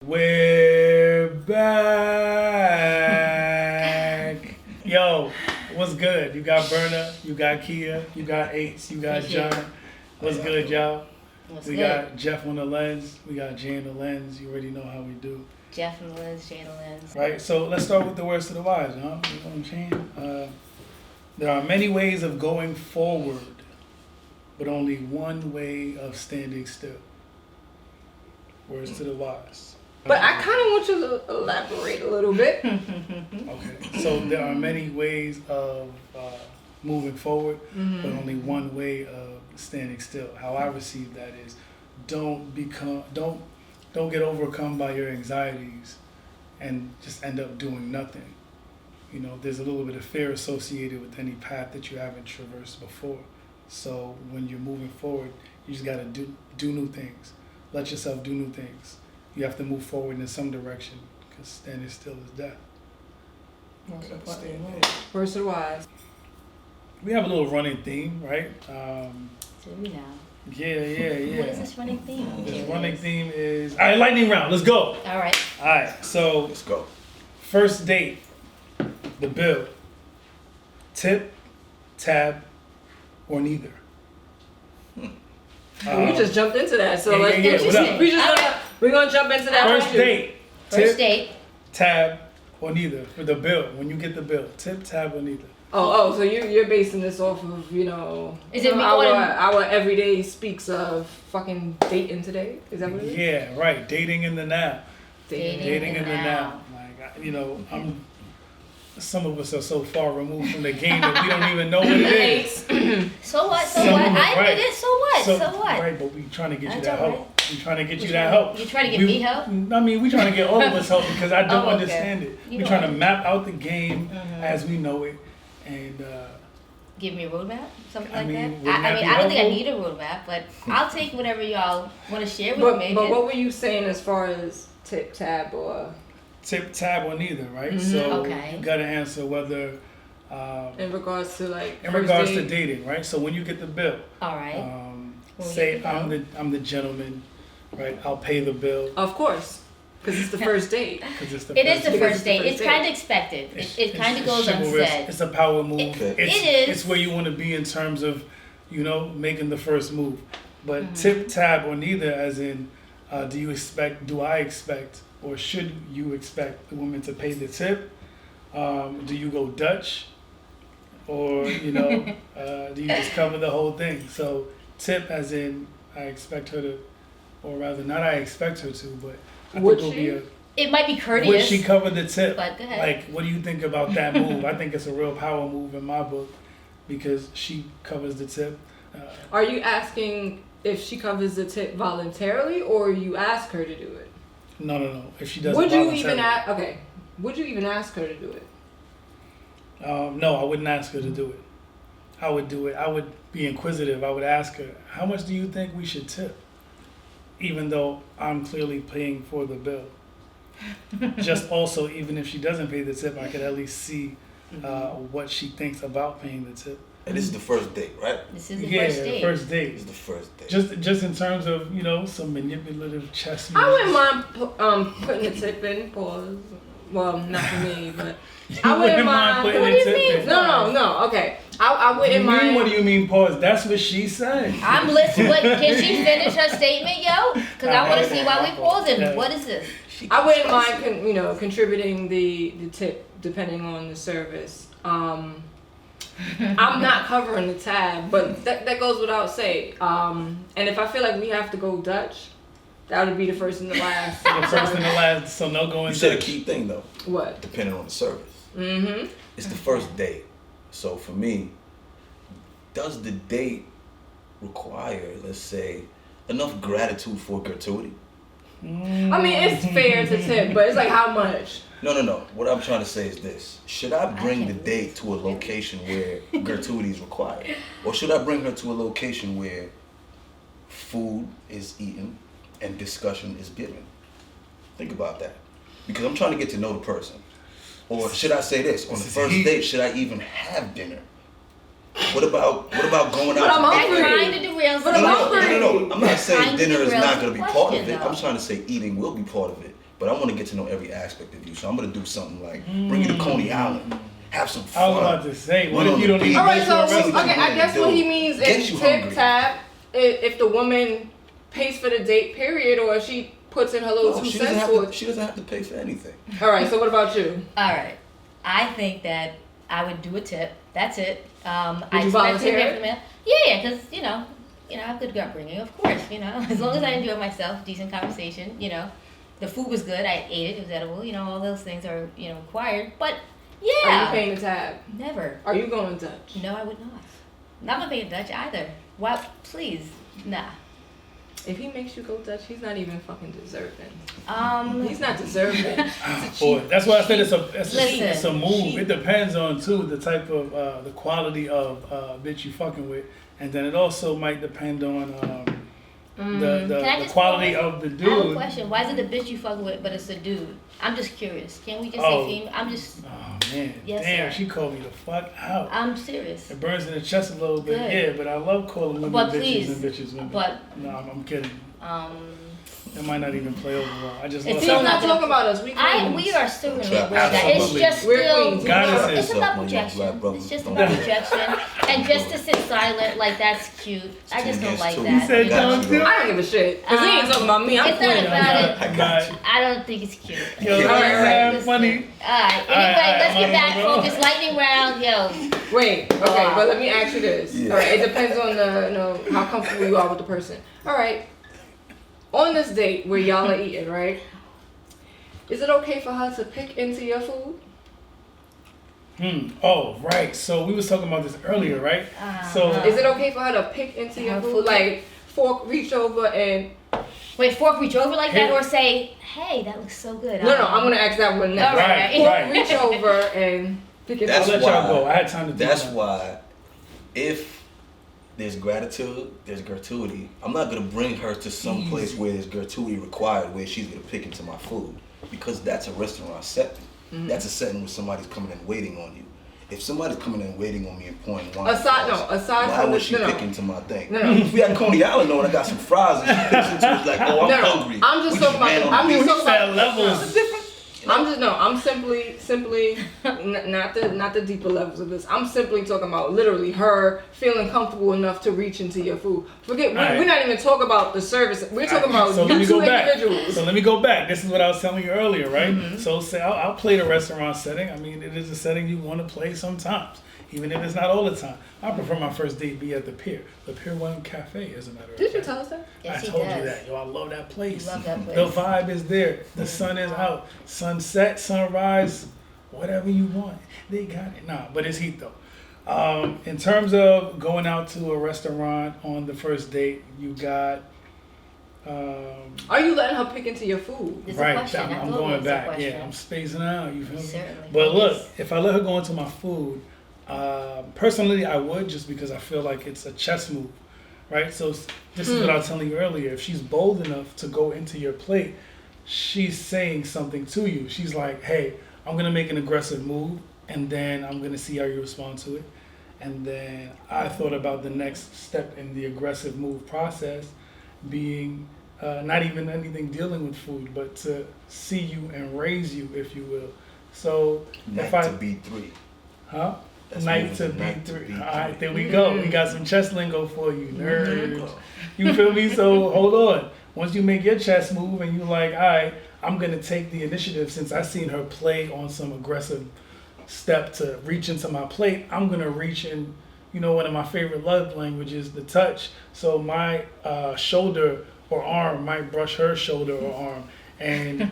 We're back. Yo, what's good? You got Berna, you got Kia, you got Ace, you got John. What's good, y'all? We got Jeff on the lens. We got Jay on the lens. You already know how we do. Jeff on the lens, Jay on the lens. Right, so let's start with the words to the wise, huh? You know what I'm saying? There are many ways of going forward, but only one way of standing still. Words to the wise. But I kind of want you to elaborate a little bit. Okay, so there are many ways of moving forward, but only one way of standing still. How I receive that is, don't get overcome by your anxieties, and just end up doing nothing. You know, there's a little bit of fear associated with any path that you haven't traversed before. So when you're moving forward, you just gotta do new things. Let yourself do new things. You have to move forward in some direction, because standing still is death. Words to the wise. We have a little running theme, right? Do we now? Yeah. What is this running theme? This running theme is... All right, lightning round. Let's go. All right. All right, so... Let's go. First date. The bill. Tip, tab, or neither. We just jumped into that, so yeah, let's yeah, we're gonna jump into that. First date. First Tip, date. tab, or neither. For the bill, when you get the bill. Tip, tab, or neither. Oh, so you're basing this off of, Is it me our everyday speaks of fucking dating today? Is that what it is? Yeah, right. Dating in the now. Dating in the now. Like, some of us are so far removed from the game that we don't even know what it is. So what? I admit it. So what? Right, but we trying to get you That's that all help. We trying to get you that help. You trying to get me help? I mean, we trying to get all of us help because I don't Oh, okay. understand it. You We're trying to map out the game as we know it, and Give me a roadmap, something like mean, that. wouldn't that be I don't think I helpful? need a roadmap, but I'll take whatever y'all want to share with me. But what were you saying as far as tip, tab, or tip, tab, or neither, right? So Okay. you got to answer whether. in regards to in regards to dating, right? So when you get the bill, All right. say I'm the gentleman, right? I'll pay the bill. Of course, because it's the first date. Because it's the It is the date. first date. It's date. kind of expected. It kind of goes chivalrous. unsaid. It's a power move. It It's is. where you want to be in terms of, making the first move. But tip, tab, or neither, as in, do I expect, or should you expect the woman to pay the tip? Do you go Dutch? Or, do you just cover the whole thing? So tip as in, I expect her to, or rather not I expect her to, but I Would think it'll be It might be courteous. would she cover the tip? But go ahead. Like, what do you think about that move? I think it's a real power move in my book because she covers the tip. Are you asking if she covers the tip voluntarily, or you ask her to do it? No. If she doesn't Would you voluntarily. even ask? Okay. Would you even ask her to do it? No, I wouldn't ask her to do it. I would do it. I would be inquisitive. I would ask her, how much do you think we should tip? Even though I'm clearly paying for the bill. Just also, even if she doesn't pay the tip, I could at least see what she thinks about paying the tip. And this is the first date, right? This is the Yeah, first date. first This date. is the first date. Just in terms of, some manipulative chess I wouldn't moves. mind putting the tip in. Pause. Well, not for me, but You I wouldn't mind. putting What the do you tip mean? in. No. Okay. I wouldn't mind. What do you mean pause? That's what she said. I'm listening. What, can she finish her statement, yo? Because I want to see why we pausing. Yeah. What is this? I wouldn't mind, contributing the tip depending on the service. I'm not covering the tab, but that goes without saying. And if I feel like we have to go Dutch, that would be the first and the last. The first and the last, so no going. You said a Dutch. key thing though. What? Depending on the service. Mm-hmm. It's the first date. So for me, does the date require, let's say, enough gratitude for gratuity? I mean, it's fair to tip, but it's like how much? No. What I'm trying to say is this. Should I bring the date to a location where gratuity is required? Or should I bring her to a location where food is eaten and discussion is given? Think about that. Because I'm trying to get to know the person. Or should I say this? On the first date, should I even have dinner? What about going out I'm to That hungry. kind of derails But I'm No. hungry. I'm not saying Kinda dinner is not derails going to be the part of question, it. though. I'm trying to say eating will be part of it. but I want to get to know every aspect of you. So I'm gonna do something like bring you to Coney Island, have some fun. I was about to say, what Went if on you the don't beach. even Alright, so See what okay, you I wanna guess do. what he means Get is you tip hungry. tab if the woman pays for the date period or if she puts in her little No, 2 she doesn't cents have for to. She doesn't have to pay for anything. Alright, so what about you? All right. I think that I would do a tip. That's it. I you expect to volunteer hear it? from the man. Yeah, because you know, I have good upbringing, of course. As long as I enjoy myself, decent conversation. The food was good. I ate it. It was edible. All those things are required. But yeah, Are you paying the tab? never. Are you going Dutch? No, I would not. Not gonna pay Dutch either. Why? Please, nah. If he makes you go Dutch, he's not even fucking deserving. He's not Um, deserving. Boy, that's why I said it's Listen, it's a move. cheap. It depends on too the type of the quality of bitch you fucking with, and then it also might depend on Can I the just quality pause? of the I have a dude. question. Why is it the bitch you fucking with, but it's a dude? I'm just curious. Can we just Oh. say female? I'm just. Oh man, Yes, damn, sir. she called me the fuck out. I'm serious. It burns in the chest a little bit, Good. yeah, but I love calling women But bitches please, and bitches women. but- no, I'm kidding. Um, That might not even play over well. I just It's love He's still not not gonna- talking about us. We we are still gonna Trap aware of that. It's absolutely. just We're still. queens. Goddesses. It's Yourself, about my young black projection. brothers. It's just Don't about do it. projection, and just to sit silent like that's cute. I just don't against like two. that. He said you know? don't do it. I don't give a shit. Cause he ain't talking about me. I'm It's not playing. about it. I got you. I don't think it's cute. Yo, All that's right, listen. funny. Alright, anyway, Alright, let's get I'm back gonna go. focused. Lightning round, yo. Wait, okay, but let me ask you this. Yeah. All right, it depends on how comfortable you are with the person. All right, on this date where y'all are eating, right? Is it okay for her to pick into your food? Oh, right. So we was talking about this earlier, right? So Is it okay for her to pick into your Her food, food? like fork, reach over and? Wait, fork reach over like that, Here. or say, hey, that looks so good. No, I'm gonna ask that one next. All right. Fork, Right. reach over and pick it That's I'll up. let y'all why- go. I had time to do That's that. why, if there's gratitude, there's gratuity. I'm not gonna bring her to some place where there's gratuity required, where she's gonna pick into my food, because that's a restaurant setting. That's a setting where somebody's coming and waiting on you. If somebody's coming and waiting on me and pouring wine, Aside why from would the- she no, no. pick into my thing? No, no. If we had Coney Island though, and I got some fries, and she picks into it, like, oh, I'm No, hungry. I'm just We talking ran about. on I'm the just beach. talking That about. levels. I'm simply not the deeper levels of this. I'm simply talking about literally her feeling comfortable enough to reach into your food. Forget, All right. we're not even talking about the service. We're talking about So let you me two go back. individuals. So let me go back. This is what I was telling you earlier, right? So say I'll play the restaurant setting. I mean, it is a setting you want to play sometimes, even if it's not all the time. I prefer my first date be at the Pier 1 Cafe, as a matter of fact. Did you tell us that? Yes, I he told does. you that. Yo, I love that place. Love that place. The vibe is there. The sun is out. Sunset, sunrise, whatever you want. They got it. Nah, but it's heat though. In terms of going out to a restaurant on the first date, you got Are you letting her pick into your food? There's a right. question. I I'm thought it going was a back. question. Yeah, I'm spacing out. You feel me? Certainly. But look, Yes. if I let her go into my food, personally, I would, just because I feel like it's a chess move, right? So this is what I was telling you earlier. If she's bold enough to go into your plate, she's saying something to you. She's like, hey, I'm going to make an aggressive move, and then I'm going to see how you respond to it. And then I thought about the next step in the aggressive move process being not even anything dealing with food, but to see you and raise you, if you will. So if Night I... to B3. Huh? That's Night moving to to night to B3. B3. All right, there we go. We got some chess lingo for you, nerds. You feel me? So hold on. Once you make your chess move and you like, all right, I'm going to take the initiative since I seen her play on some aggressive step to reach into my plate. I'm going to reach in, one of my favorite love languages, the touch. So my shoulder or arm might brush her shoulder or arm. And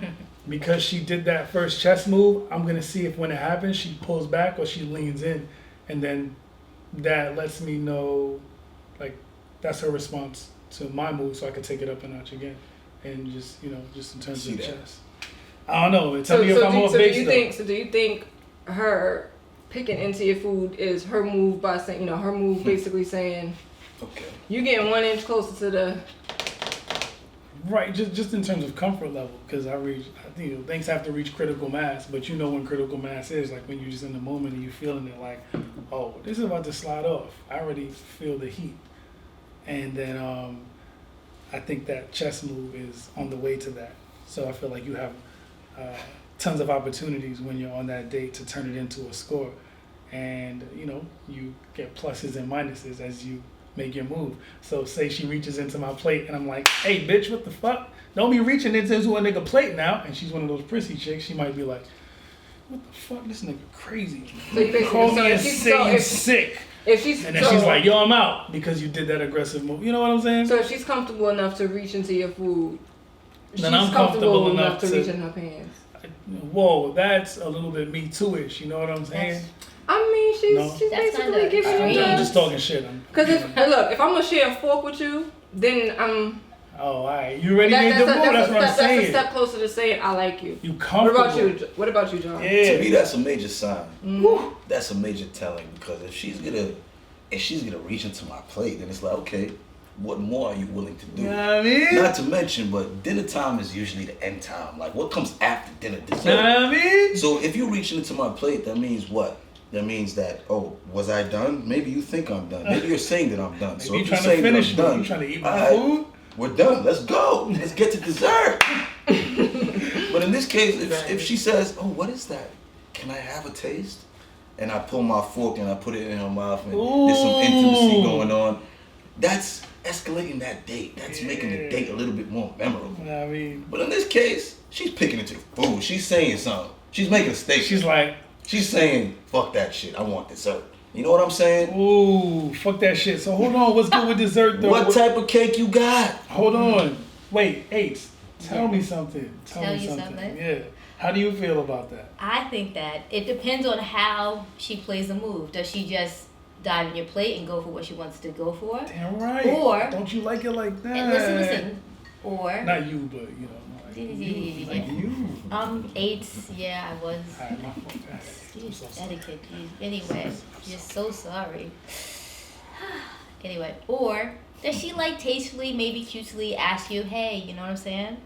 because she did that first chess move, I'm going to see if when it happens, she pulls back or she leans in. And then that lets me know, like, that's her response to my move, so I can take it up a notch again. And just, just in terms See of that. chess. I don't know. Tell me if I'm off base, though. Do you think her picking into your food is her move by saying, her move basically saying, Okay. you getting 1 inch closer to the... Right, just in terms of comfort level, because things have to reach critical mass, but when critical mass is, like when you're just in the moment and you're feeling it like, oh, this is about to slide off. I already feel the heat. And then I think that chess move is on the way to that. So I feel like you have tons of opportunities when you're on that date to turn it into a score. And, you get pluses and minuses as you make your move. So say she reaches into my plate and I'm like, hey, bitch, what the fuck? Don't be reaching into a nigga plate now. And she's one of those prissy chicks. She might be like, what the fuck? This nigga crazy. So Call me and she's say you sick. If she's And then she's like, yo, I'm out because you did that aggressive move. You know what I'm saying? So if she's comfortable enough to reach into your food, she's Then I'm comfortable enough to to reach in her pants. Whoa, that's a little bit Me Too-ish. You know what I'm saying? I mean, she's That's basically kinda giving extreme. you I'm the... just talking shit. Because if I'm gonna share a fork with you, then I'm... Oh, all right. You already made the move. That's what I'm saying. That's a step closer to saying I like you. You comfortable. What about you, John? Yeah. To me, that's a major sign. Mm-hmm. That's a major telling, because if she's gonna reach into my plate, then it's like, okay, what more are you willing to do? You know what I mean? Not to mention, but dinner time is usually the end time. Like, what comes after dinner? You know Dessert. what I mean? So if you're reaching into my plate, that means what? That means that, oh, was I done? Maybe you think I'm done. Maybe you're saying that I'm done. So Maybe if you're you're trying to saying that finish I'm me. done, You trying to eat all my right, food? we're done. Let's go. Let's get to dessert. But in this case, if she says, oh, what is that? Can I have a taste? And I pull my fork and I put it in her mouth and there's some intimacy going on. That's escalating that date. That's making the date a little bit more memorable. You know what I mean? But in this case, she's picking into the food. She's saying something. She's making a statement. She's like, She's saying, fuck that shit. I want dessert. You know what I'm saying? ooh, fuck that shit. So hold on, what's good with dessert though? What type of cake you got? Hold on. Wait, Ace, tell me something. Tell you something? Yeah. How do you feel about that? I think that it depends on how she plays the move. Does she just dive in your plate and go for what she wants to go for? Damn right. Or- don't you like it like that? And listen. Or Not you, but like you. 8, yeah, I was. Alright, my fault. Alright, I'm Jeez, so sorry. etiquette. Anyway, just so sorry. Anyway, or does she like tastefully, maybe cutely ask you, hey, you know what I'm saying?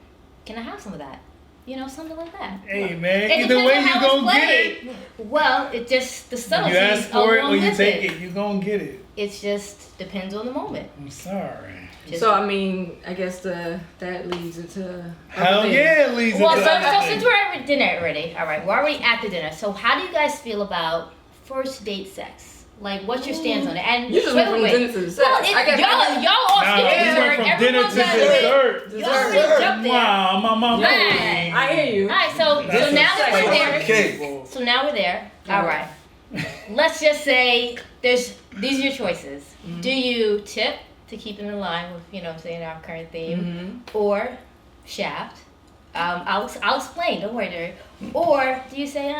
Can I have some of that? You know, something like that. Hey man, It either depends way on you how it's gonna get it. played. Well, it just the You subtleties ask for it along or you with take it, you gonna get it. It's just depends on the moment. I'm sorry. Just- So I mean, I guess that leads into Hell other things. yeah, it leads well, into so everything. since we're at dinner already, all right, we're already at the dinner. So how do you guys feel about first date sex? Like, what's your stance on it? And You just went from dinner to dessert. Well, I guess- y'all all Nah, skipping we dessert. went from dinner Everyone's to got it. dessert. Y'all already jumped there. Wow, my Right. I hear you. All right, so That's now that we're there, Cake. so now we're there. All right. Let's just say these are your choices. Mm-hmm. Do you tip to keep it in line with, you know what I'm saying, our current theme, Mm-hmm. or shaft? I'll explain. Don't worry, Derek. Or do you say,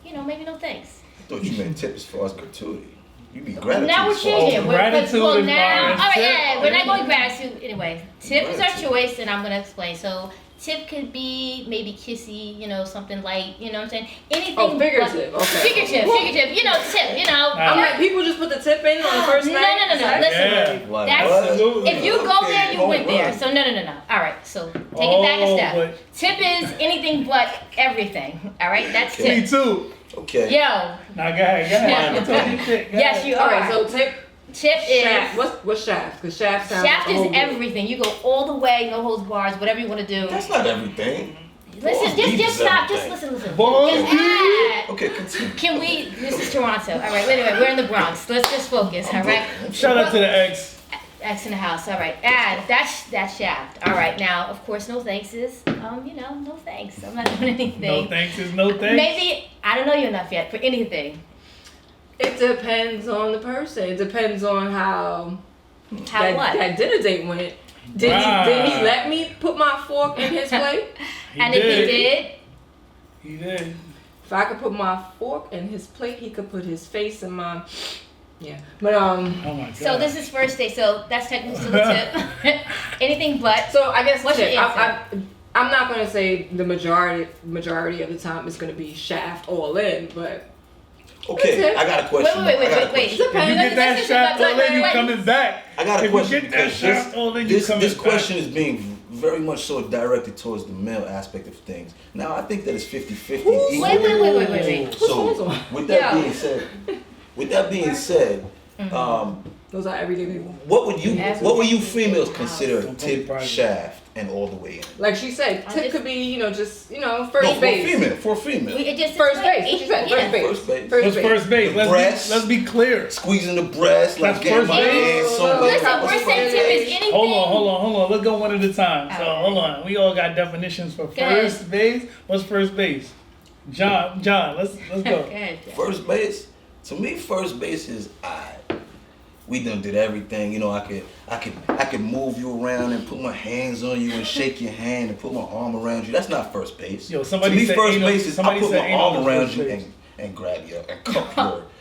maybe no thanks? I thought you meant tip as far as gratuity. You be gratitude. Now we're as far as- changing. gratitude Well, is now, fine. all right, Tip. yeah, we're not going gratitude. Anyway, tip is our Gratitude. choice, and I'm gonna explain. So, tip could be maybe kissy, something light. You know what I'm saying? Anything. Oh, figurative. but- Okay. Figurative. Tip. I'm like, people just put the tip in on the first No, night. no. Yeah. Listen. Like, That's- what? Absolutely. If you go Okay, there, you hold went there. on. So no. All right. So take it back a step. but Tip is anything but everything. All right. That's me tip. too. Okay. Yo. Now go ahead. I'm talking shit. Go Yes, ahead. you All are. right, so tip, Tip is. shaft. What's shaft? Because shaft sounds Shaft like a is whole group. everything. You go all the way, no holds bars, whatever you want to do. That's not everything. Listen, Balls deep just is stop. Just everything. listen. Balls Just deep? add. Okay, continue. Can we? This is Toronto. All right, wait a minute. We're in the Bronx. Let's just focus. All right. Shout out to the ex. X in the house. All right. Add. That's shaft. All right. Now, of course, no thanks is no thanks. I'm not doing anything. No thanks is no thanks. Maybe I don't know you enough yet for anything. It depends on the person. It depends on how that dinner date went. Did he let me put my fork in his plate? And if he did, He did. If I could put my fork in his plate, he could put his face in mine. Yeah. But Oh my god. so this is first date. So that's technically still a tip. Anything but. so I guess What's your tip. answer? I'm not gonna say the majority of the time it's gonna be shaft all in, but Okay, I got a question. Wait. I got a Wait. question. If you get that shaft all in, you coming back. I got a If question you get that because shaft all in, you coming this back. question is being very much so directed towards the male aspect of things. Now, I think that it's 50-50. Wait. So, with that Yeah. being said, those are everyday people. what would you females consider a Don't tip, private. shaft, and all the way in. Like she said, I tip just- could be, first No, base. for a female. It just First base. What you said? First base. First base. What's first base? The breast. Let's be clear. Squeezing the breast, like That's getting first my base. hands somewhere. Listen, What's we're first saying tip base? is anything. Hold on. Let's go one at a time. So Alright. hold on. We all got definitions for ahead. first base. What's first base? John, let's go. Good. First base, to me, first base is we done did everything. You know, I could move you around and put my hands on you and shake your hand and put my arm around you. That's not first base. Yo, somebody to me, said first anal- base is I somebody put said my anal arm is around first you base. and grab you and cup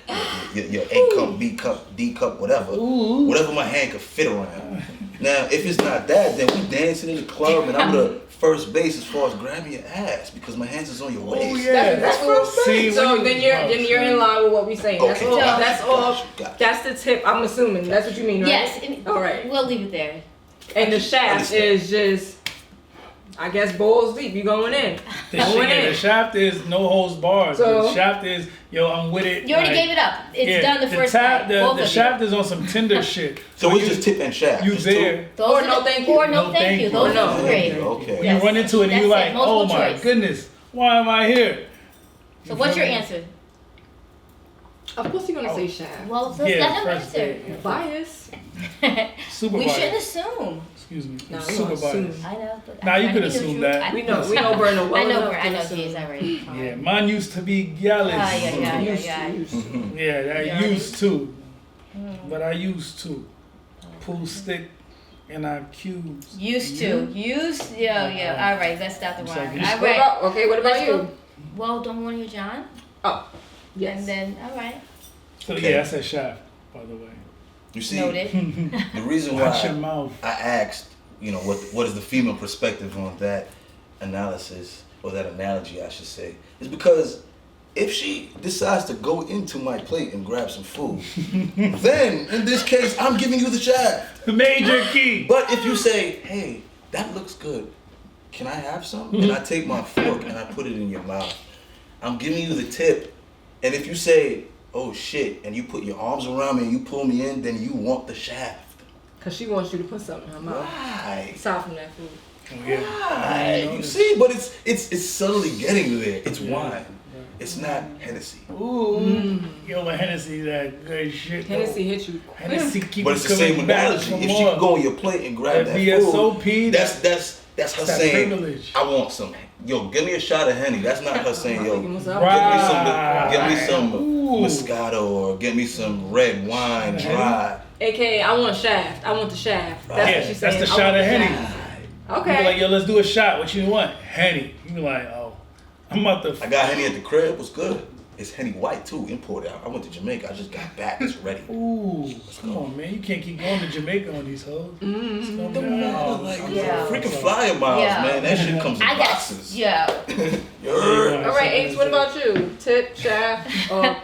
your A cup, B cup, D cup, whatever. Ooh. Whatever my hand could fit around. Now, if it's not that, then we dancing in the club and I'm the first base as far as grabbing your ass because my hands is on your waist. Oh yeah. That's first See, base. So when then you're in line with what we saying. That's Okay, all. got That's you, all. got you, got you. That's the tip. I'm assuming. That's what you mean, right? Yes. And All right. We'll leave it there. And the shaft Understand. is just, I guess, balls deep. You going in. The, Going the in. shaft is no holds barred. So- The shaft is I'm with it. You already like, gave it up. It's done the first tap, time. The, Both the of shaft you. is on some Tinder shit. So it's just tip and shaft. You just there. Those Or are no the- thank you. Or no thank you. Those Or no are thank three. you. Okay. When Yes. you run into it and That's you're it. like, Multiple oh my choice. goodness, why am I here? So what's your answer? Of course you're gonna Oh. say shaft. Well, let's Yeah, let him first answer. base. Bias. Super We bias. shouldn't assume. Excuse me. No, we Super gonna assume. bias. I know. But Nah, I'm you trying could to be assume neutral. that. We know Berna well I know, enough I to know, assume. geez, already. Yeah, mine used to be gallus. Yeah. Yeah, that Yeah. used to. Mm. But I used to pull stick and I cubes. Used to. Yeah. All right, let's stop the I'm rhyme. sorry. All What right. about Let's you? go. Well, don't want to hear John. Oh, yes. And then, all right. So Okay. yeah, I said shaft, by the way. You see, Noted. the reason Watch your why mouth. I asked, what is the female perspective on that analysis or that analogy, I should say, is because if she decides to go into my plate and grab some food, then in this case, I'm giving you the shaft. Major key. But if you say, hey, that looks good, can I have some? And I take my fork and I put it in your mouth, I'm giving you the tip. And if you say, oh shit, and you put your arms around me and you pull me in, then you want the shaft. Because she wants you to put something in her mouth. Right. Aside from that food. Oh, yeah. Right. You see, but it's subtly getting there. It's wine. It's not Hennessy. Ooh. Yo, but Hennessy, that good shit. though. Hennessy hit you. Hennessy keep But it's the coming same back analogy. for If she more. can go on your plate and grab That that VSOP, food, that's her that saying, privilege. I want some. Yo, give me a shot of Henny. That's not her saying, yo, Right. get me some Ooh. Moscato or get me some red wine dry. AKA, I want shaft. I want the shaft. That's Right. what Yeah, she's that's saying. the I shot want of the Henny. shaft. You be Okay. like, yo, let's do a shot. What you want? Henny. You be like, oh, I'm about to. I got Henny at the crib. What's good? It's Henny White too, imported. I went to Jamaica. I just got back. It's ready. Ooh, come on, man. You can't keep going to Jamaica on these hoes. Mm-hmm. Don't Don't matter. matter, like, Yeah. freaking flyer miles, Yeah. man. That shit comes in I got, boxes. yeah. You heard? All right, Ace, what about you? Tip, shaft, or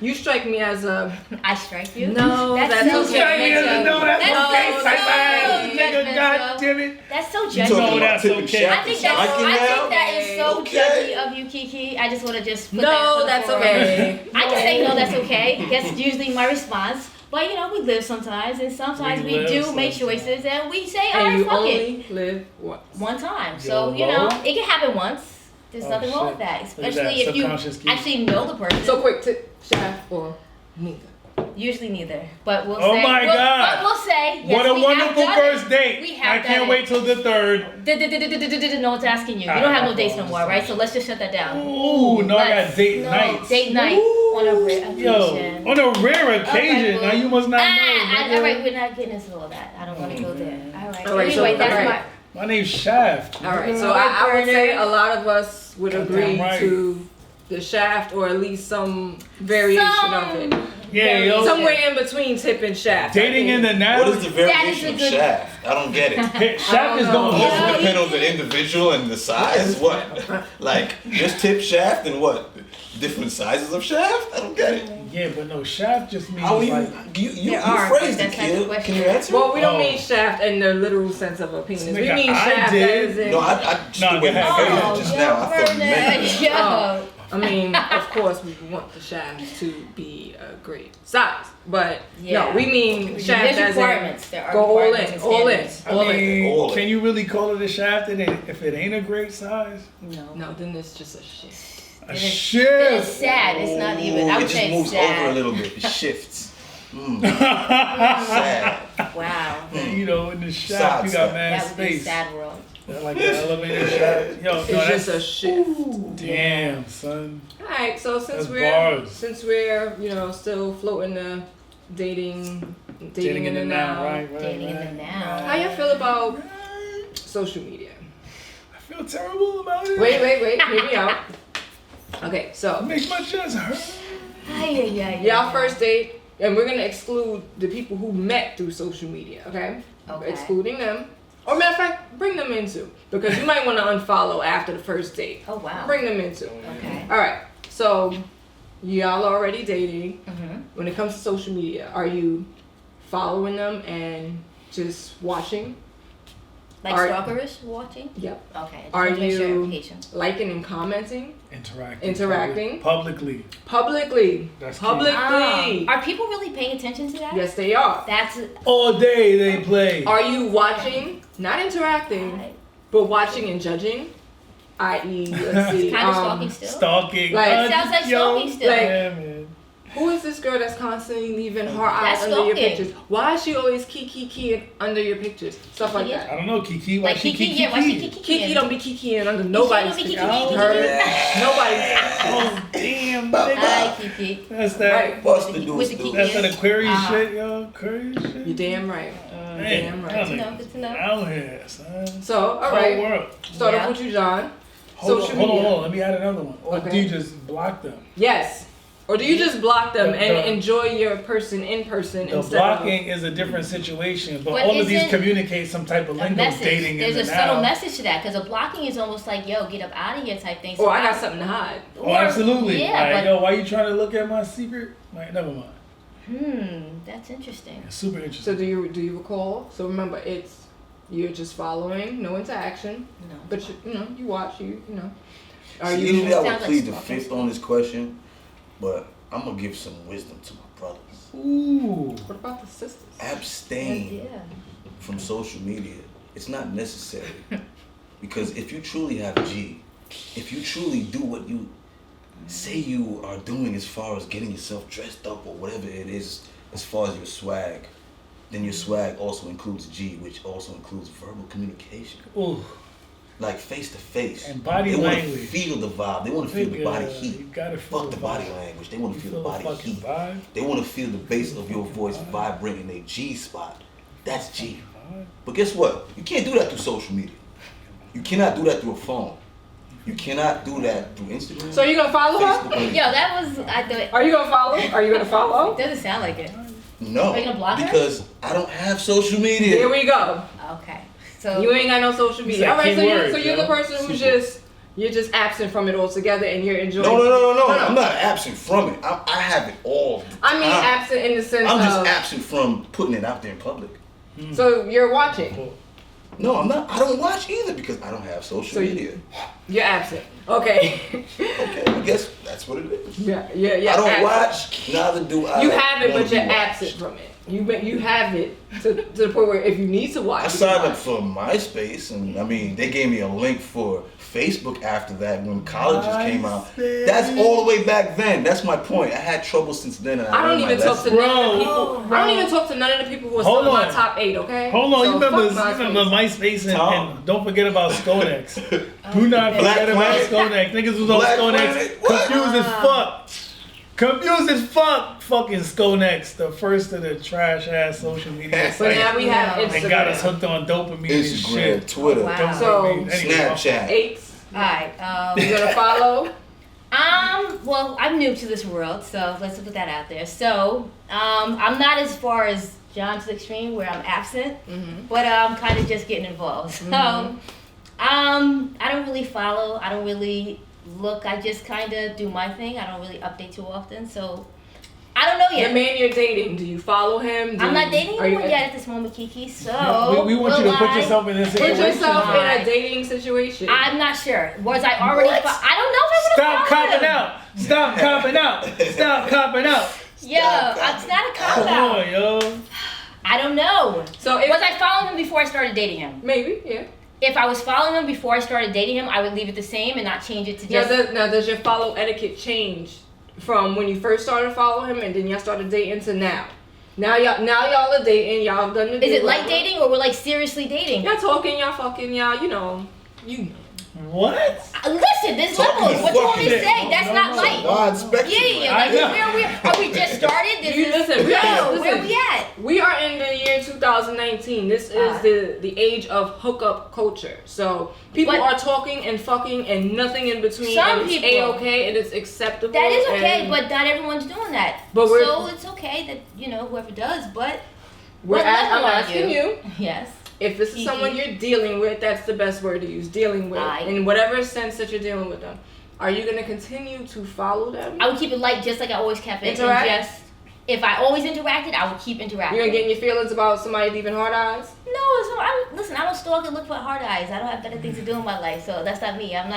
you strike me as a... I strike you? No, that's so okay. judgmental. No, that's okay. so Nigga, judgmental. God damn it. That's so You No, talking judgy. about that's tip and okay. shaft I think and that's, striking I now? think that is so Okay. judgy of you, Kiki. I just want to just put that No, to the that's floor. okay. I can say no, that's okay. That's usually my response. But we live sometimes, and sometimes We we live do make sometimes. choices, and we say, all And right, you fuck it. only live once. One time. So, YOLO. it can happen once. There's Oh, nothing wrong shit. with that. Look at that, Especially if you subconscious key. actually know the person. So quick, tip, shaft, or neither. Usually neither. But we'll Oh say. my God. But we'll say. Yes, What a we have wonderful done first it. date. We have I can't done wait it. till the third. No one's asking you. You don't have no dates no more, right? So let's just shut that down. Ooh, no, I got Let's- date no, nights. Date night on a rare Yo, occasion. on a rare occasion. boo. Now you must not know. nigga. All right, we're not getting into all that. I don't want to go there. All right. All right, so- Anyway, that's all right. My name's Shaft. All right, so I would say a lot of us would Goddamn agree right. to the shaft, or at least some variation of it. Yeah, yo. Somewhere in between tip and shaft. Dating in the now. What is the variation a of good- shaft? I don't get it. Shaft is I don't going. know. Does Yeah. it depend on the individual and the size? What? Like, just tip shaft and what? Different sizes of shaft? I don't get it. Yeah, but no, shaft just means How you like you There are, but phrased it, that's not the kid? question. Can you answer? Well, we don't Oh. mean shaft in the literal sense of a penis. We Nigga, mean I shaft did. as in. No, I just No, the go way you ahead, phrased go it ahead. just now. I thought you meant it. Yo. Oh, I mean, of course, we want the shaft to be a great size, but Yeah. no, we mean shaft There's as in requirements. There are go all requirements in, and all in, standards. I all in. mean, All can in. you really call it a shaft if it ain't a great size? No. No, then it's just a shit. A It is- shift. It is sad. It's not even. Ooh, I it would just say moves sad. over a little bit. It shifts. Sad. Wow. You know, in the shaft, you got mad That would be a space. sad world. Like the elevator shaft. Yo, It's no, just that's a shit. damn, son. All right, so since That's we're bars. still floating the dating in the now, right? Dating in the now. how you feel about social media? I feel terrible about it. Wait, hear me out. Okay, so Makes my chest hurt. Ay, ay, ay, y'all ay. first date, and we're gonna exclude the people who met through social media, okay? Okay. Excluding them. Or matter of fact, bring them in too. Because you might want to unfollow after the first date. Oh wow. Bring them in too. Okay. Alright, so y'all already dating. Mhm. When it comes to social media, are you following them and just watching? Like Are- stalkerish watching? Yep. Okay. just Are wanna make sure you- application. Liking and commenting? Interacting. Publicly. Publicly. That's key. Publicly. Are people really paying attention to that? Yes, they are. That's All day they play. Are you watching, not interacting, Right. but watching and judging? I.e., let's see. Kind of stalking still. Stalking. Like- It sounds like stalking still. like- Yeah, man. Who is this girl that's constantly leaving her eyes That's under your stalking. pictures? Why is she always keying under your pictures? Stuff like Yeah. that. I don't know, Kiki. Why Like she Kiki, Kiki? yeah, why she Kiki? Kiki don't be keying under nobody's Kiki, pictures. Kiki, Kiki, Heard? Kiki. Nobody's. Oh, damn, Bye, nigga. Hi, Kiki. That's that. Right. Bust the With the dudes, key. That's that Aquarius Uh-huh. shit, yo. Aquarius shit. You're damn right. Man, damn right. y'all Good to know, niggas good to know. Out here, son. So, all Whole right. world. Start Yeah. off with you, John. Hold Social on, hold on, media. hold on. Let me add another one. Or Okay. do you just block them? Yes. Or do you just block them and The- enjoy your person in person The instead blocking is a different situation, but But all of these isn't communicate some type of A lingo message. dating There's in a the subtle now. message to that because a blocking is almost like, yo, get up out of here type thing. of? Oh, I got something to hide. Oh, absolutely. Yeah, like, but yo, why you trying to look at my secret? Like, never mind. that's interesting. It's super So interesting. do you recall? So remember, you're just following, no interaction, No. but you watch, you know. Are See, you? usually I would Sounds like plead the stalking. fifth on this question, but I'm gonna give some wisdom to my brothers. Ooh. What about the sisters? Abstain Yeah. from social media. It's not necessary. Because if you truly have G, if you truly do what you say you are doing as far as getting yourself dressed up or whatever it is, as far as your swag, then your swag also includes G, which also includes verbal communication. Ooh. Like face to face. And body they want to language. feel the vibe. They want to feel the body You heat. gotta feel Fuck the vibe. body language. They want You to feel the body fucking heat. vibe. They want to feel the bass of your voice vibrating their G spot. That's G. Vibe. But guess what? You can't do that through social media. You cannot do that through a phone. You cannot do that through Instagram. So you gonna follow her? Facebook. Yo, that was I thought. Are you gonna follow? Are you gonna follow? It doesn't sound like it. No, Are you gonna block her? because I don't have social media. Here we go. Okay. So You ain't got no social media. said All right, so keywords, you're the yo. person who's you're just absent from it altogether, and you're enjoying. No. I'm not absent from it. I have it all. The I mean, time. absent in the sense I'm just of. absent from putting it out there in public. So you're watching. No, I'm not. I don't watch either because I don't have social So you- media. You're absent. Okay. Okay, I guess that's what it is. yeah. I don't absent. watch. Neither do I. You have it, wanna but you're be watched. absent from it. You have it to the point where if you need to watch, I you signed can up for MySpace, and I mean, they gave me a link for Facebook after that when colleges came out. MySpace. That's all the way back then. That's my point. I had trouble since then. And I don't learned my even talk to lesson. none of the Bro, people. I don't even talk to none of the people who are Hold still in my on. top 8. Okay. Hold on, So you remember fuck MySpace. MySpace Tom. and don't forget about Skonex. Do not Black forget about Planet. Skonex. Niggas was on Black Skonex. Planet. What? Confused as fuck. Confused as fuck. Fucking Skonex, the first of the trash ass social media But now sites. we have Wow. Instagram. They got us hooked on dopamine and Instagram, shit. Twitter, Wow. Dopamine. So, Anyway, Snapchat. 8. alright. You gonna follow? Well, I'm new to this world, so let's put that out there. So, I'm not as far as John to the extreme where I'm absent, but I'm kind of just getting involved. So, I don't really follow. I don't really look. I just kind of do my thing. I don't really update too often. So, I don't know The yet. man you're dating, do you follow him? I'm not dating are you- anyone yet at this moment, Kiki. So we want you to put yourself in this Put situation. yourself in Why? a dating situation. I'm not sure. Was I already? What? I don't know if I would Stop have followed copping him. out. Stop copping out. Stop copping out. Yo, it's not a cop Come out. on, yo. I don't know. So if Was I following him before I started dating him? maybe, yeah. If I was following him before I started dating him, I would leave it the same and not change it to Now, just. now does your follow etiquette change from when you first started following him and then y'all started dating to now? Now y'all are dating. Y'all have done the. Is it do, like whatever. dating or we're like seriously dating? Y'all talking, y'all fucking, y'all. You know. What? Listen, there's Talking levels. What you want me to fucking- say? That's No, not no. light. Wide spectrum. Yeah, I like know. are we just started? This You is, listen, we no, are- where listen. we at? We are in the year 2019. This is the age of hookup culture. So people But- are talking and fucking and nothing in between. Some and it's people- A-okay and it's acceptable. That is okay, and but not everyone's doing that. But we're- so it's okay that whoever does, but we're what at, level I'm are asking you. Yes. If this is someone you're dealing with, that's the best word to use. Dealing with, Aye. in whatever sense that you're dealing with them. Are you gonna continue to follow them? I would keep it light, just like I always kept it. Interact? And just if I always interacted, I would keep interacting. You're gonna get in your feelings about somebody leaving hard eyes? No, listen. I don't stalk and look for hard eyes. I don't have better things to do in my life, so that's not me. I don't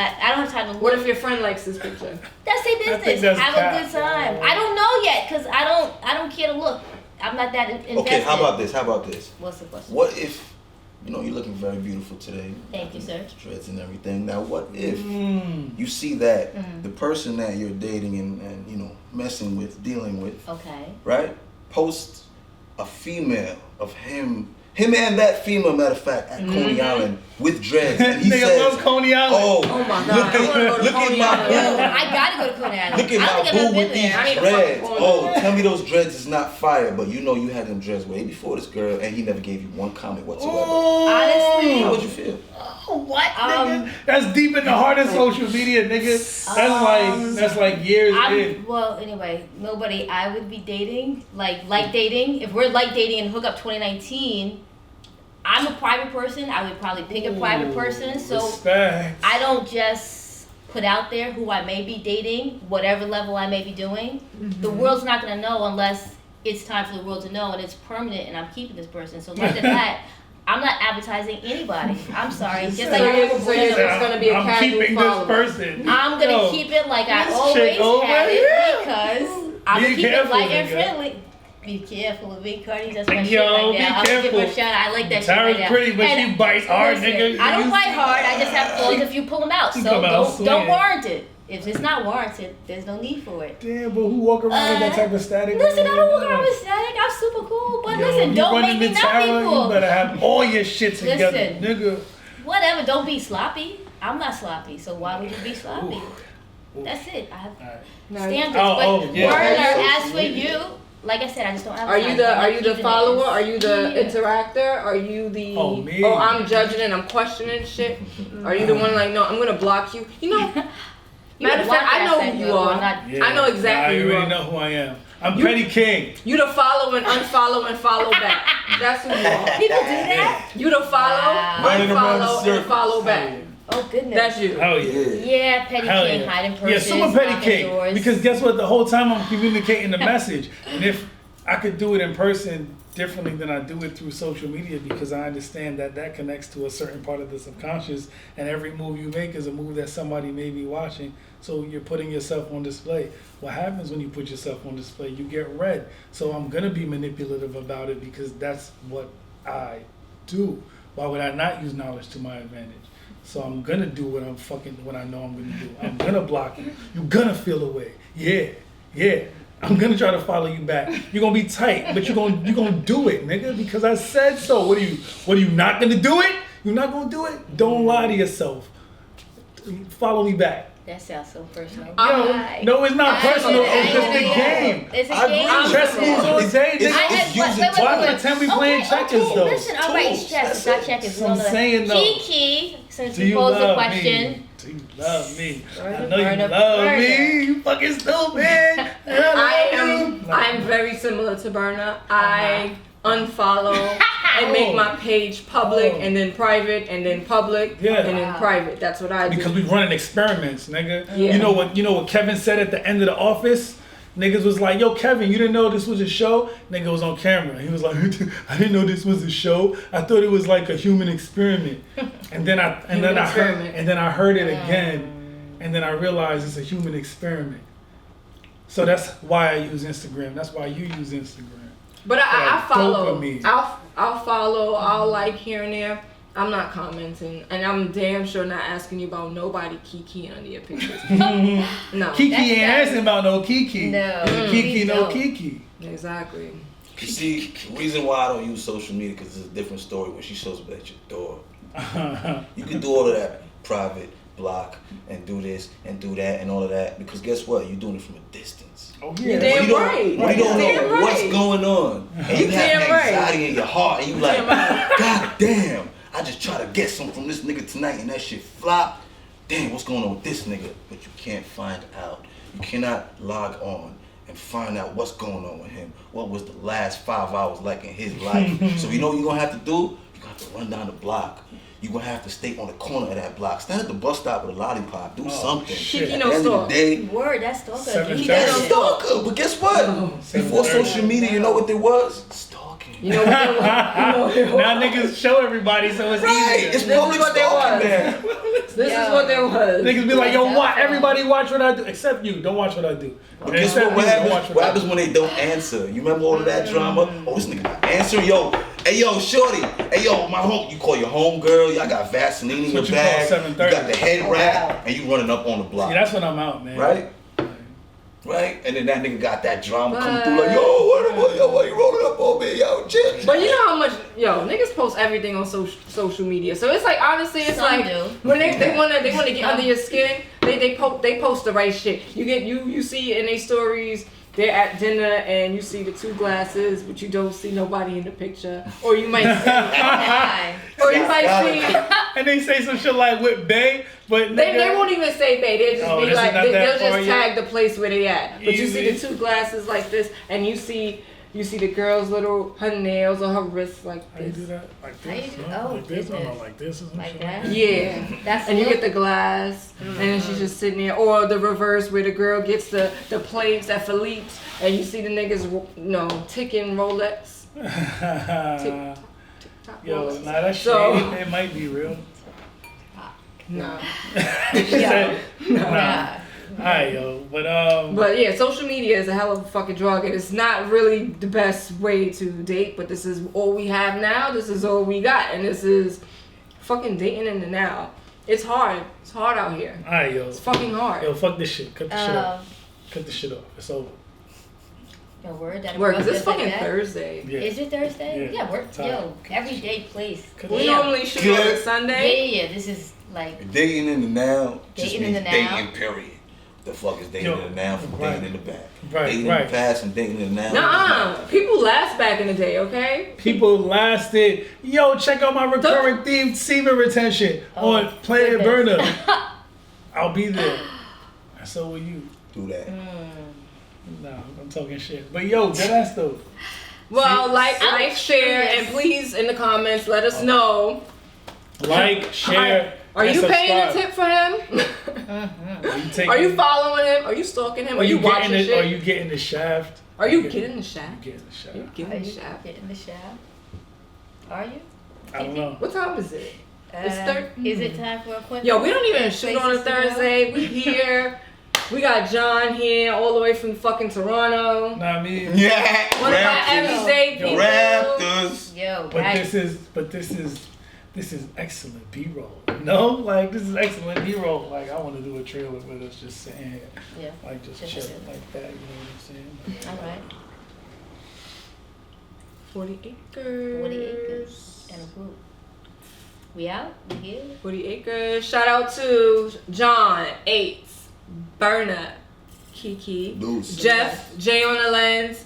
have time to look. What if your friend likes this picture? That's their think business. that's Have cap. a good time. I don't know yet, cause I don't care to look. I'm not that invested. Okay, how about this? How about this? What's the question? What if, you're looking very beautiful today. Thank you, sir. Dreads and everything. Now, what if Mm. you see that Mhm. the person that you're dating and messing with, dealing with, Okay. right, post a female of him and that female, matter of fact, at Coney Island with dreads, and he Nigga says, loves Coney Island. "Oh, Oh my look God, I wanna go at to look Coney at Island. my Yo, boo, I gotta go to Coney Island. look I don't at think my I've boo ever with been these there. I need to dreads. fuck Oh, Coney tell me those dreads is not fire, but you had them dreads way before this girl, and he never gave you one comment whatsoever. Honestly, How would you feel? What, nigga? That's deep in the heart of social media, nigga. That's like years in. Well, anyway, nobody I would be dating, like dating. If we're like dating and hook up 2019, I'm a private person. I would probably pick a private person. So Respect. I don't just put out there who I may be dating, whatever level I may be doing. The world's not gonna know unless it's time for the world to know and it's permanent and I'm keeping this person. So look at that. I'm not advertising anybody. I'm sorry. Just like So I you're- have a so you're brand. just gonna be a I'm casual keeping follower. this person. I'm gonna Yo, keep it like I this always chick over had it here. because I'm Be gonna keep it careful, light and nigga. friendly. Be careful with Big Cardi. That's my Yo, shit right be now. I'm gonna give her a careful. shout. I like that Tara's shit right now. pretty, but And she bites hard, listen, nigga. I don't You bite see- hard. I just have flaws if you pull them out. She So come out don't swinging. warrant it. If it's not warranted, there's no need for it. Damn, but who walk around with that type of static? Listen, I don't walk around with static. I'm super cool. But Yo, listen, you don't run make me into not be Tara, cool. You better have all your shit together, Listen. nigga. Whatever, don't be sloppy. I'm not sloppy, so why would you be sloppy? Ooh. That's it. I have Alright. standards. Oh, but yeah. Werner, as for you, like I said, I just don't have Are you the keeping it. follower? Are you the Yeah. interactor? Are you the Oh, me. I'm judging and I'm questioning shit? Are you the one like no, I'm gonna block you? You know, You matter of fact, I know who you are. Not, Yeah. I know exactly I who you already are. know who I am. I'm You- Petty King. You the follow and unfollow and follow back. That's who you are. people do that? You the follow, Wow. Running around the unfollow, and circle. follow back. Oh goodness. That's you. Hell yeah. Yeah, Petty Hell King, yeah. hiding Yeah, purses, super Petty knocking King. doors. Because guess what? The whole time I'm communicating the message. And if I could do it in person differently than I do it through social media, because I understand that connects to a certain part of the subconscious, and every move you make is a move that somebody may be watching. So you're putting yourself on display. What happens when you put yourself on display? You get read. So I'm gonna be manipulative about it because that's what I do. Why would I not use knowledge to my advantage? So I'm gonna do what I know I'm gonna do. I'm gonna block you. You're gonna feel away. Yeah. I'm gonna try to follow you back. You're gonna be tight, but you're gonna do it, nigga, because I said so. What are you not gonna do it? You're not gonna do it? Don't lie to yourself. Follow me back. That sounds so personal. No, it's not personal. It's just a game. It's a I game. agree. Chess moves all day. It's- I nigga. had using wait, Why wait. pretend we playing checkers, though? Listen, all right, it's Tools. chess. It's not checkers. So I'm saying, though. Kiki, since Do you you posed the love question. me? Do you love me? I Burner, know you burner, love burner. me. You fucking stupid. And I love you. I'm very similar to Berna. I unfollow and make my page public and then private and then public Yeah. and then private. That's what I do. Because we running experiments, nigga. Yeah. You know what Kevin said at the end of The Office? Niggas was like, yo, Kevin, you didn't know this was a show? Nigga was on camera. He was like, I didn't know this was a show. I thought it was like a human experiment. And then I heard it again, and then I realized it's a human experiment. So that's why I use Instagram. That's why you use Instagram. But I follow. Dopamine. I'll follow. I'll like here and there. I'm not commenting, and I'm damn sure not asking you about nobody Kiki under your pictures. No. Kiki ain't asking about no Kiki. No. Kiki, no don't. Kiki. Exactly. You see, the reason why I don't use social media because it's a different story when she shows up at your door. You can do all of that private, block, and do this and do that and all of that because guess what? You're doing it from a distance. Oh You yeah. damn right. When you don't know Damn right. what's going on, and you have damn right. anxiety in your heart, and you like, Damn right. God damn, I just try to get something from this nigga tonight, and that shit flop. Damn, what's going on with this nigga? But you can't find out. You cannot log on and find out what's going on with him. What was the last 5 hours like in his life? So you know what you're gonna have to do? You're gonna have to run down the block. You're gonna have to stay on the corner of that block. Stand at the bus stop with a lollipop. Do something. shit. Kiki At no the end of stalk. the day, Word, that's stalker. Seven Kiki thirty. does that's it. stalker. But guess what? Before 7:30. social media, you know what there was? Stalking. You know what they want? You know what Now niggas show everybody, so it's Right, easier. it's This is public what they stalking want. now. This is what there was. Niggas be like, yo, Cell watch, phone. everybody watch what I do, except you. Don't watch what I do. But guess Except what? you, don't watch What happens when they don't answer? You remember all of that drama? Oh, this nigga not answering. Yo, hey, yo, shorty. Hey, yo, my home. You call your home girl. Y'all got Vaseline in your That's what you call bag. 7:30. You got the head wrap, and you running up on the block. See, that's when I'm out, man. Right? Right? And then that nigga got that drama come through like, yo, why you rolling up on me? Yo, chill. But you know how much, niggas post everything on social media. So it's like, honestly, it's Some like do. when they wanna get under your skin, they post the right shit. You see in their stories, they're at dinner and you see the 2 glasses, but you don't see nobody in the picture, or you might see, Why? or you might see. And they say some shit like with Bay, but They won't even say bae. They'll just Oh, be this is like not that they'll far just yet? tag the place where they at. But you see Easy. the 2 glasses like this, and you see the girl's her nails or her wrists like How you do this. that? Like How you this? do- huh? oh, Like this? Or goodness. like this or some Like shit? that? Yeah, That's and you what- get the glass, and then she's just sitting there, or the reverse where the girl gets the plates at Philippe's, and you see the niggas, ticking Rolex. Tick-tock Yo, Rolex. nah, that shit, So- it might be real. No. She said, nah. Yeah. Alright, yo, But yeah, social media is a hell of a fucking drug, and it's not really the best way to date, but this is all we have now, this is all we got, and this is fucking dating in the now. It's hard. It's hard out here. alright, yo. It's fucking hard. Yo, fuck this shit. Cut the shit off. Cut the shit off. It's over. Yo, word, that Word, 'cause works it's like fucking that. Thursday. Yeah. Is it Thursday? Yeah. Yeah, work. Time. Yo, everyday place. We Yeah. normally shoot on Good. a Sunday. Yeah. This is like Dating in the now just Dating in means the now? dating, period. The fuck is dating Yo, in the now from right. dating in the back? Right, Dating right. in the past and dating in the now. Nuh-uh. People last back in the day, okay? People lasted. Yo, check out my recurring theme semen retention on Planet goodness. Burner. I'll be there. And so will you. Do that. No, I'm talking shit. But yo, deadass though. Well, I'm like, share, curious. and please in the comments let us know. Like, share. Are and you paying a subscribe. tip for him? Are you taking? Are you following him? Are you stalking him? Are you watching getting shit? Are you getting the shaft? Are you getting the shaft? You getting the shaft? You Are getting the you shaft? getting the shaft? Are you? I don't know. What time is it? It's Is it time for a appointment? Yo, we don't even shoot on a Places to go? Thursday. We here. We got John here, all the way from fucking Toronto. Nah, I mean, Yeah. One of our everyday Yo, people. Raptors. Yo, but guys. this is excellent B-roll. No, like this is excellent B-roll. Like I want to do a trailer with us just sitting here, Yeah. like just Just chill sitting. like that. You know what I'm saying? All right. 40 acres. 40 acres and a group. We out? We here? 40 acres. Shout out to John, Eights, Berna, Kiki, Loose. Jeff, Jay on the lens.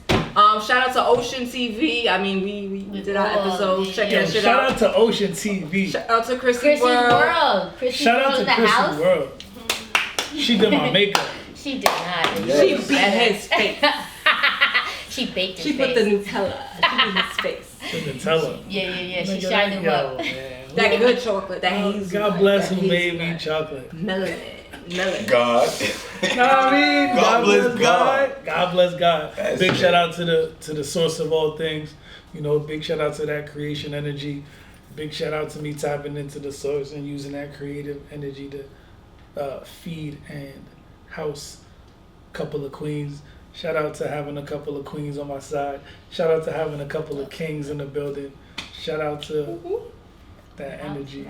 Shout out to Ocean TV. I mean, we did our episodes. Check Yo, that shit shout out. out to Ocean TV. Shout out to Chrissy Chrissy's World. World. Chrissy's Shout World out in to the Chris's house. World. She did my makeup. She did not. Yeah. She beat his face. She baked his She put face. the Nutella. She beat his face. Couldn't tell her. Yeah. She Nigga, shined him yo, up. man. That good chocolate. That Oh, hazelnut. God bless that who made me hazelnut. chocolate. Melanin. Melon. God. Know what I mean? God bless God. God bless God. That's Big it. shout out to the source of all things. You know, big shout out to that creation energy. Big shout out to me tapping into the source and using that creative energy to feed and house a couple of queens. Shout out to having a couple of queens on my side. Shout out to having a couple of kings in the building. Shout out to that energy.